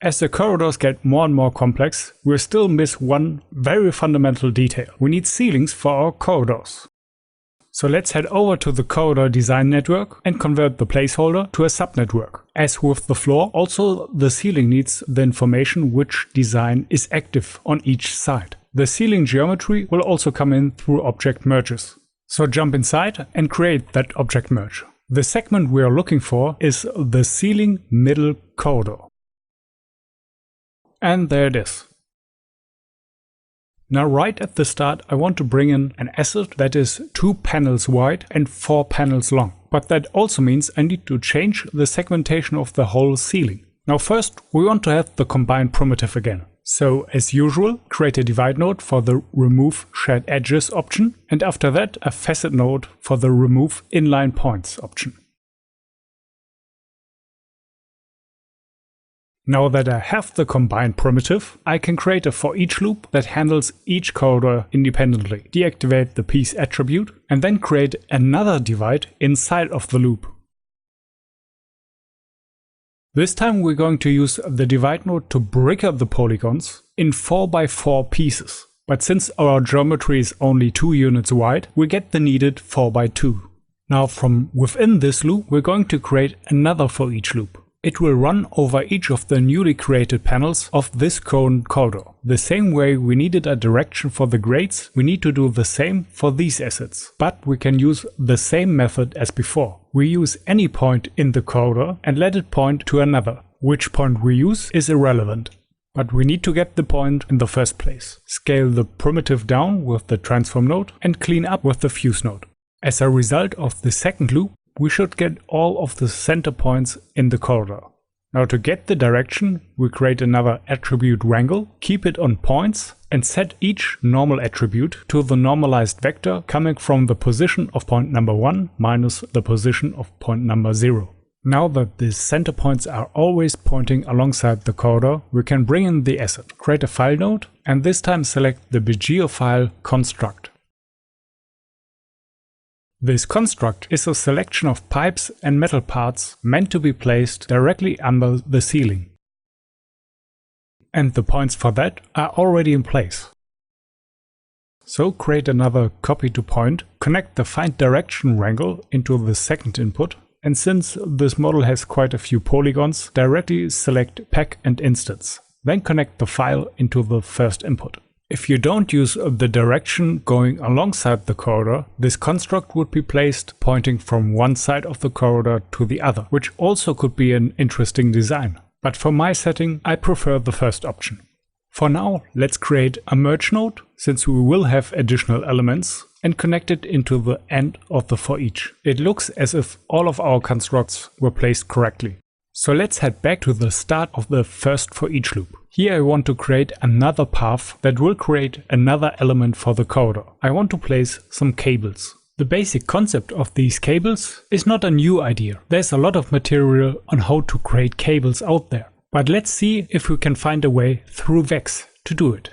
As the corridors get more and more complex, we still miss one very fundamental detail. We need ceilings for our corridors. So let's head over to the corridor design network and convert the placeholder to a subnetwork. As with the floor, also the ceiling needs the information which design is active on each side. The ceiling geometry will also come in through object merges. So jump inside and create that object merge. The segment we are looking for is the ceiling middle corridor. And there it is. Now right at the start I want to bring in an asset that is 2 panels wide and 4 panels long. But that also means I need to change the segmentation of the whole ceiling. Now first we want to have the combine primitive again. So as usual, create a divide node for the remove shared edges option, and after that a facet node for the remove inline points option. Now that I have the combine primitive, I can create a for each loop that handles each corridor independently, deactivate the piece attribute, and then create another divide inside of the loop. This time we're going to use the divide node to break up the polygons in 4x4 pieces. But since our geometry is only 2 units wide, we get the needed 4x2. Now from within this loop we're going to create another for each loop. It will run over each of the newly created panels of this current corridor. The same way we needed a direction for the grades, we need to do the same for these assets. But we can use the same method as before. We use any point in the corridor and let it point to another. Which point we use is irrelevant. But we need to get the point in the first place. Scale the primitive down with the transform node and clean up with the fuse node. As a result of the second loop, we should get all of the center points in the corridor. Now to get the direction, we create another attribute wrangle, keep it on points, and set each normal attribute to the normalized vector coming from the position of point number 1 minus the position of point number 0. Now that the center points are always pointing alongside the corridor, we can bring in the asset, create a file node, and this time select the BGeoFile construct. This construct is a selection of pipes and metal parts meant to be placed directly under the ceiling. And the points for that are already in place. So create another copy to point, connect the find direction wrangle into the second input, and since this model has quite a few polygons, directly select pack and instance. Then connect the file into the first input. If you don't use the direction going alongside the corridor, this construct would be placed pointing from one side of the corridor to the other, which also could be an interesting design. But for my setting, I prefer the first option. For now, let's create a merge node, since we will have additional elements, and connect it into the end of the for each. It looks as if all of our constructs were placed correctly. So let's head back to the start of the first for each loop. Here I want to create another path that will create another element for the corridor. I want to place some cables. The basic concept of these cables is not a new idea. There's a lot of material on how to create cables out there. But let's see if we can find a way through Vex to do it.